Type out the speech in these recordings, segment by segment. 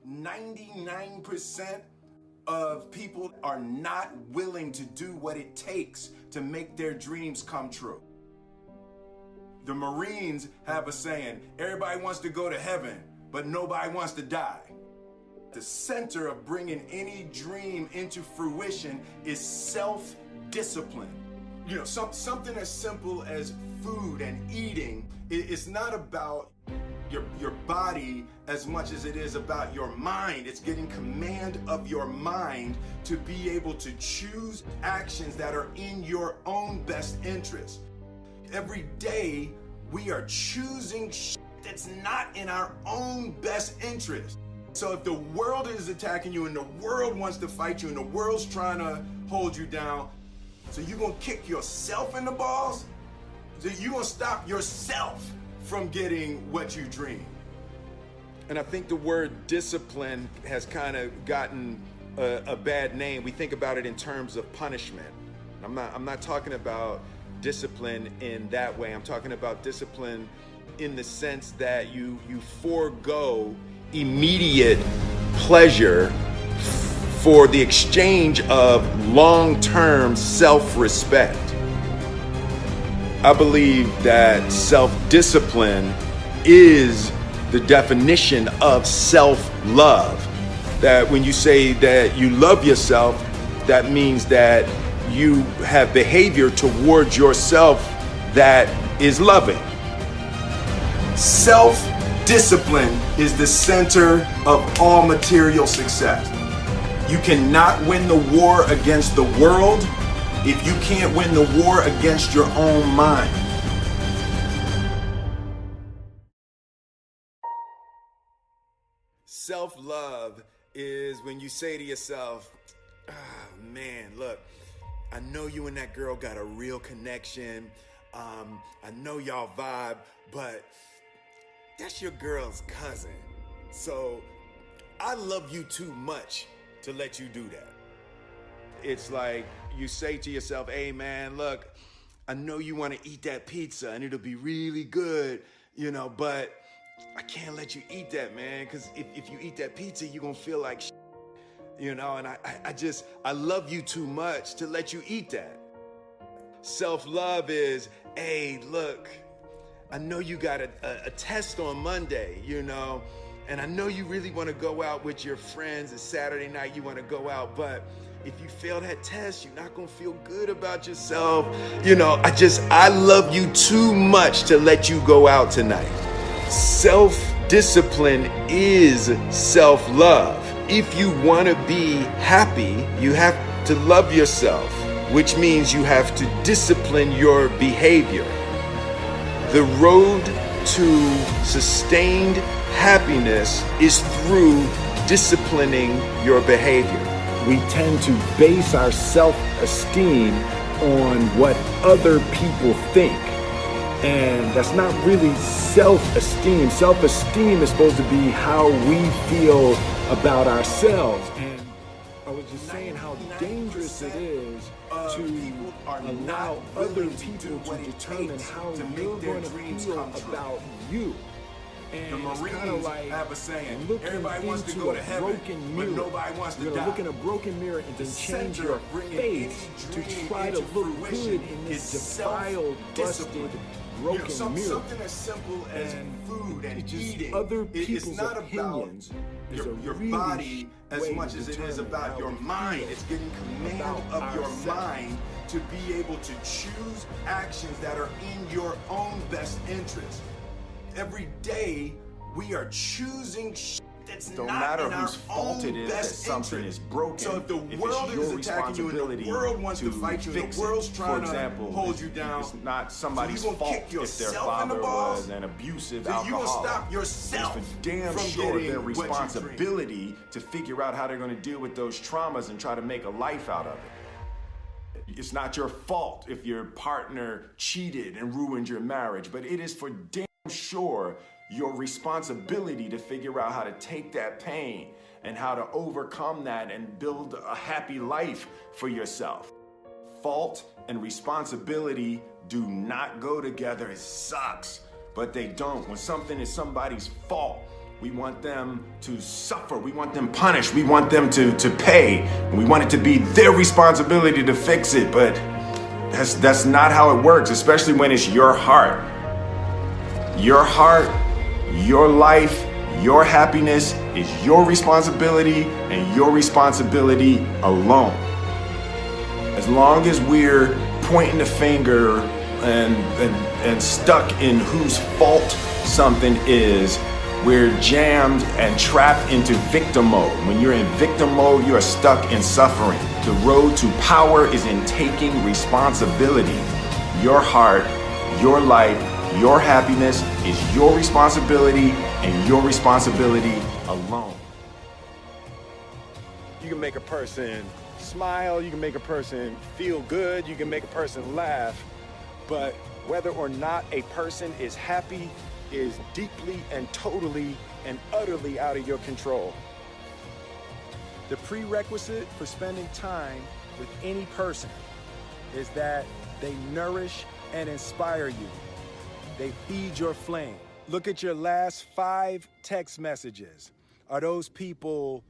99% of people are not willing to do what it takes to make their dreams come true. The Marines have a saying, everybody wants to go to heaven, but nobody wants to die. The center of bringing any dream into fruition is self-discipline. You know, something as simple as food and eating. It's not about your body as much as it is about your mind. It's getting command of your mind to be able to choose actions that are in your own best interest. Every day we are choosing shit that's not in our own best interest. So if the world is attacking you and the world wants to fight you and the world's trying to hold you down, so you're gonna kick yourself in the balls? So you're gonna stop yourself from getting what you dream. And I think the word discipline has kind of gotten a bad name. We think about it in terms of punishment. I'm not talking about discipline in that way. I'm talking about discipline in the sense that you forego immediate pleasure for the exchange of long-term self-respect. I believe that self-discipline is the definition of self-love. That when you say that you love yourself, that means that you have behavior towards yourself that is loving. Self-discipline is the center of all material success. You cannot win the war against the world if you can't win the war against your own mind. Self-love is when you say to yourself, oh man, look, I know you and that girl got a real connection. I know y'all vibe, but that's your girl's cousin. So I love you too much to let you do that. It's like you say to yourself, hey man, look, I know you want to eat that pizza and it'll be really good, you know, but I can't let you eat that, man, because if you eat that pizza, you're going to feel like shit, you know, and I love you too much to let you eat that. Self-love is, hey, look, I know you got a test on Monday, you know, and I know you really want to go out with your friends. It's Saturday night, you want to go out, but if you fail that test, you're not going to feel good about yourself. You know, I love you too much to let you go out tonight. Self-discipline is self-love. If you want to be happy, you have to love yourself, which means you have to discipline your behavior. The road to sustained happiness is through disciplining your behavior. We tend to base our self-esteem on what other people think. And that's not really self-esteem. Self-esteem is supposed to be how we feel about ourselves. And I was just saying how dangerous it is to allow other people to determine how you're going to feel about you. And the Marines have a saying, everybody wants to go to heaven, but nobody wants to die. You're going to look in a broken mirror and then change your face to try to look good in this defiled, busted, broken mirror. Something as simple as food and eating. Other people's opinions is your body as much as it is about your mind. It's getting command of your mind to be able to choose actions that are in your own best interest. Every day we are choosing that's don't not matter in whose our fault own it is that best something interest. is broken. So if the world it's your is attacking you and the responsibility world wants to fight you and fix the world's it. trying For example, to hold you down, it's not somebody's so you gonna fault kick if their yourself in the father balls? was an abusive So you alcoholic. gonna stop yourself It's for damn from sure getting their what you responsibility to figure out how they're going to deal with those traumas and try to make a life out of it. It's not your fault if your partner cheated and ruined your marriage, but it is for damn sure your responsibility to figure out how to take that pain and how to overcome that and build a happy life for yourself. Fault and responsibility do not go together. It sucks, but they don't. When something is somebody's fault, We want them to suffer. We want them punished. We want them to pay. And we want it to be their responsibility to fix it. But that's not how it works, especially when it's your heart. Your heart, your life, your happiness is your responsibility and your responsibility alone. As long as we're pointing the finger and stuck in whose fault something is, we're jammed and trapped into victim mode. When you're in victim mode, you are stuck in suffering. The road to power is in taking responsibility. Your heart, your life, your happiness is your responsibility and your responsibility alone. You can make a person smile, you can make a person feel good, you can make a person laugh, but whether or not a person is happy is deeply and totally and utterly out of your control. The prerequisite for spending time with any person is that they nourish and inspire you. They feed your flame. Look at your last 5 text messages. Are those people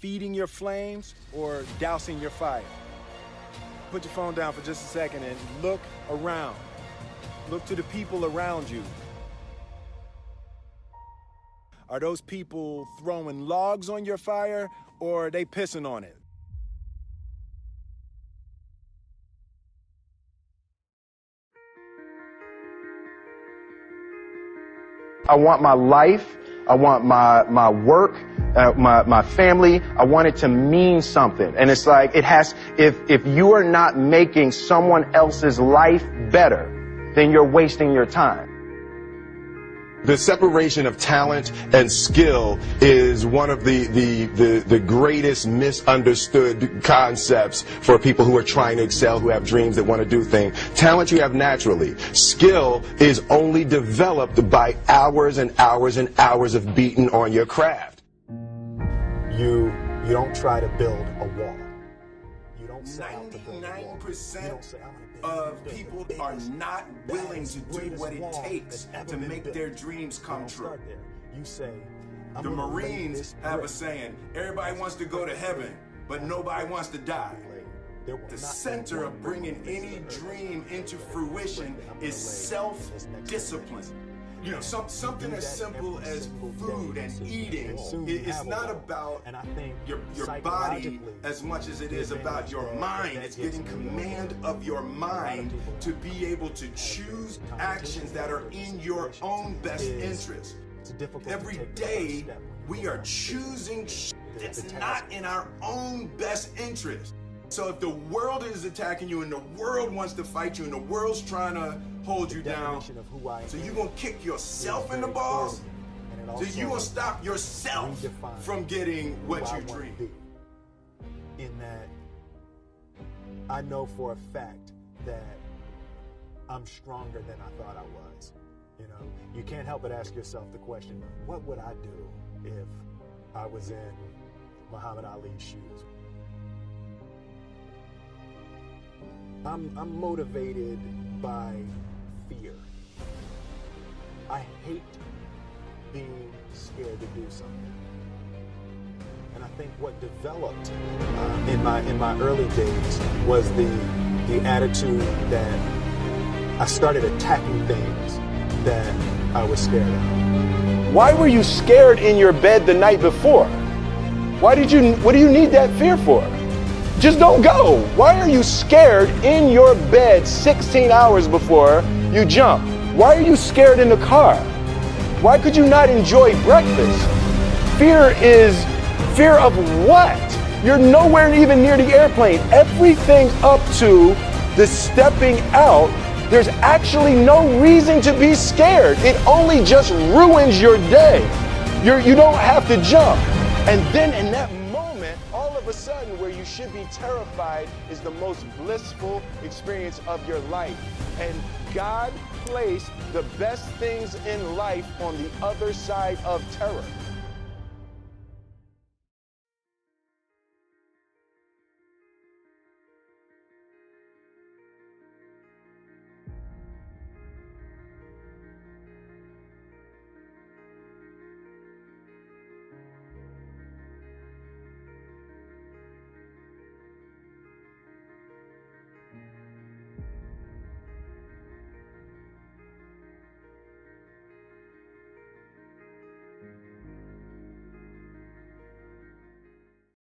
feeding your flames or dousing your fire? Put your phone down for just a second and look around. Look to the people around you. Are those people throwing logs on your fire or are they pissing on it? I want my life, I want my work, my family, I want it to mean something. And it's like, if you are not making someone else's life better, then you're wasting your time. The separation of talent and skill is one of the greatest misunderstood concepts for people who are trying to excel, who have dreams, that want to do things. Talent you have naturally. Skill is only developed by hours and hours and hours of beating on your craft. You don't try to build a wall. You don't set out to build a wall. 99% of people are not willing to do what it takes to make their dreams come true. You say, the Marines have a saying, everybody wants to go to heaven, but nobody wants to die. The center of bringing any dream into fruition is self-discipline. You know, something as simple as food and eating. It's not about your body as much as it is about your mind. It's getting command of your mind to be able to choose actions that are in your own best interest. Every day, we are choosing that's not in our own best interest. So if the world is attacking you and the world wants to fight you and the world's trying to hold you down, so you're going to kick yourself in the balls? So you're going to stop yourself from getting what you dream? In that, I know for a fact that I'm stronger than I thought I was. You know, you can't help but ask yourself the question, what would I do if I was in Muhammad Ali's shoes? I'm motivated by fear. I hate being scared to do something. And I think what developed in my early days was the attitude that I started attacking things that I was scared of. Why were you scared in your bed the night before? What do you need that fear for? Just don't go. Why are you scared in your bed 16 hours before you jump? Why are you scared in the car? Why could you not enjoy breakfast? Fear of what? You're nowhere even near the airplane. Everything up to the stepping out, there's actually no reason to be scared. It only just ruins your day. You don't have to jump. And then in that moment, all of a sudden, where you should be terrified is the most blissful experience of your life. And God placed the best things in life on the other side of terror.